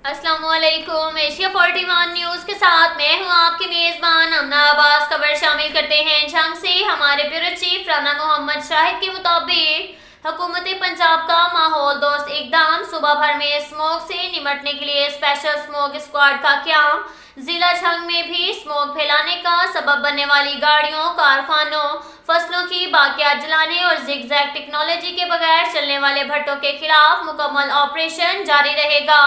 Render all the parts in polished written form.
अस्सलाम वालेकुम। Asia 41 news के साथ मैं हूं आपकी मेज़बान अमना अब्बास। खबर शामिल करते हैं झंग से। हमारे ब्यूरो चीफ राना मोहम्मद शाहिद के मुताबिक हुकूमत पंजाब का माहौल दोस्त इकदाम, सुबह भर में स्मोक से निमटने के लिए स्पेशल स्मोक स्क्वाड का क्याम। जिला झंग में भी स्मोक फैलाने का सबब बनने वाली गाड़ियों, कारखानों, फसलों की बाकियात जलाने और जिगजैग टेक्नोलॉजी के बगैर चलने वाले भट्टों के खिलाफ मुकम्मल ऑपरेशन जारी रहेगा।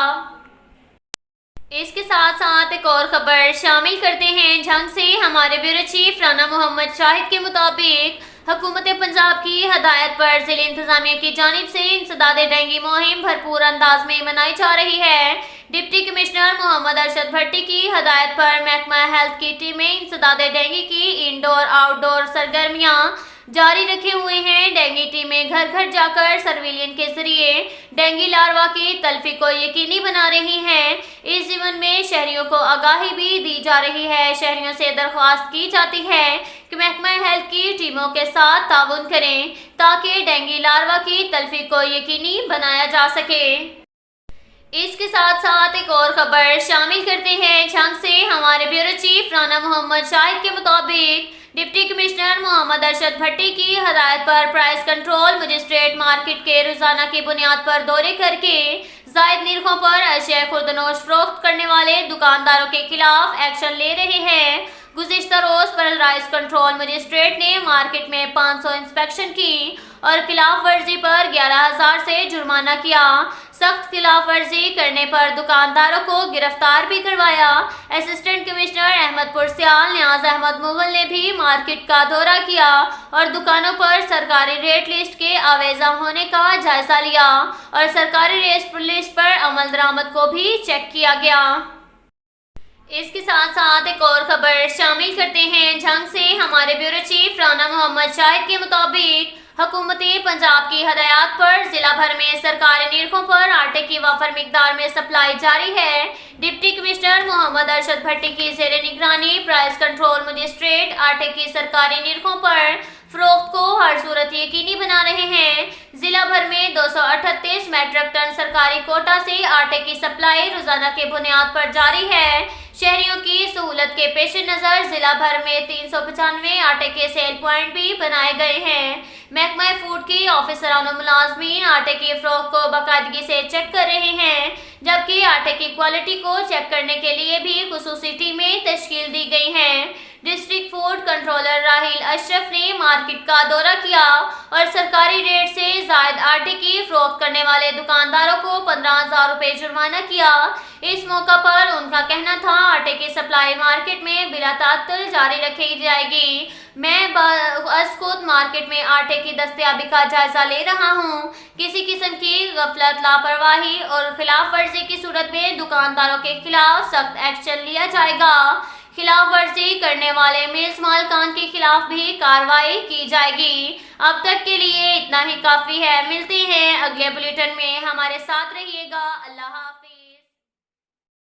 इसके साथ साथ एक और खबर शामिल करते हैं झंग से। हमारे ब्यूरो चीफ राना मोहम्मद शाहिद के मुताबिक हुकूमत पंजाब की हदायत पर जिले इंतजामिया की जानिब से इंसदाद डेंगू मुहिम भरपूर अंदाज में मनाई जा रही है। डिप्टी कमिश्नर मोहम्मद अरशद भट्टी की हदायत पर महकमा हेल्थ की टीमें इंसदाद डेंगू की इंडोर आउटडोर सरगर्मियां जारी रखे हुए हैं। डेंगू टीमें घर घर जाकर सर्विलियन के जरिए डेंगू लार्वा की तल्फी को यकीनी बना रही हैं। इस जीवन में शहरियों को आगाही भी दी जा रही है। शहरियों से दरख्वास्त की जाती है कि महकमा हेल्थ की टीमों के साथ ताउन करें ताकि डेंगू लार्वा की तल्फी को यकीनी बनाया जा सके। इसके साथ साथ एक और खबर शामिल करते हैं झंग से। हमारे ब्यूरो चीफ राना मोहम्मद शाहिद के मुताबिक डिप्टी कमिश्नर मोहम्मद अरशद भट्टी की हदायत पर प्राइस कंट्रोल मजिस्ट्रेट मार्केट के रोजाना की बुनियाद पर दौरे करके जायद निर्खों पर अशिया खुर्दनोश फरोख्त करने वाले दुकानदारों के खिलाफ एक्शन ले रहे हैं। गुज़िश्ता रोज पर प्राइस कंट्रोल मजिस्ट्रेट ने मार्केट में 500 इंस्पेक्शन की और खिलाफ वर्जी पर 11,000 से जुर्माना किया। सख्त खिलाफ वर्जी करने पर दुकानदारों को गिरफ्तार भी करवाया। असिस्टेंट कमिश्नर अहमदपुर सियाल न्याज अहमद मुगल ने भी मार्केट का दौरा किया और दुकानों पर सरकारी रेट लिस्ट के आवेजा होने का जायजा लिया और सरकारी रेट लिस्ट पर अमल दरामद को भी चेक किया गया। इसके साथ साथ एक और खबर शामिल करते हैं झंग से। हमारे ब्यूरो चीफ राना मोहम्मद शाहिद के मुताबिक हुकूमत पंजाब की हदायत पर जिला भर में सरकारी निर्खों पर आटे की वफर मिकदार में सप्लाई जारी है। डिप्टी कमिश्नर मोहम्मद अरशद भट्टी की जेर निगरानी प्राइस कंट्रोल मजिस्ट्रेट आटे की सरकारी निर्खों पर फरोख्त को हर सूरत यकीनी बना रहे हैं। जिला भर में 238 मैट्रिक टन सरकारी कोटा से आटे की सप्लाई रोजाना के बुनियाद पर जारी है। शहरियों की सहूलत के पेश नज़र जिला भर में 395 आटे के सेल पॉइंट भी बनाए गए हैं। महकमा फूड की ऑफिसरान और मुलाजमीन आटे की फरोख्त को बाकायदगी से चेक कर रहे हैं, जबकि आटे की क्वालिटी को चेक करने के लिए भी खुसूसी टीमें तश्कील दी गई हैं। District food controller Rahil Ashraf ने मार्केट का दौरा किया और सरकारी रेट से जायद आटे की फरोख्त करने वाले दुकानदारों को 15,000 रुपये जुर्माना किया। इस मौका पर उनका कहना था आटे की सप्लाई मार्केट में बिला तात्तुल जारी रखी जाएगी। मैं खुद मार्केट में आटे की दस्तयाबी का जायजा ले रहा हूँ। किसी किस्म की गफलत, लापरवाही और खिलाफ वर्जी की सूरत में दुकानदारों के खिलाफ सख्त एक्शन लिया जाएगा। खिलाफ वर्जी करने वाले मिल्स मालिकान के खिलाफ भी कार्रवाई की जाएगी। अब तक के लिए इतना ही काफ़ी है। मिलते हैं अगले बुलेटिन में, हमारे साथ रहिएगा। अल्लाह हाफ़िज़।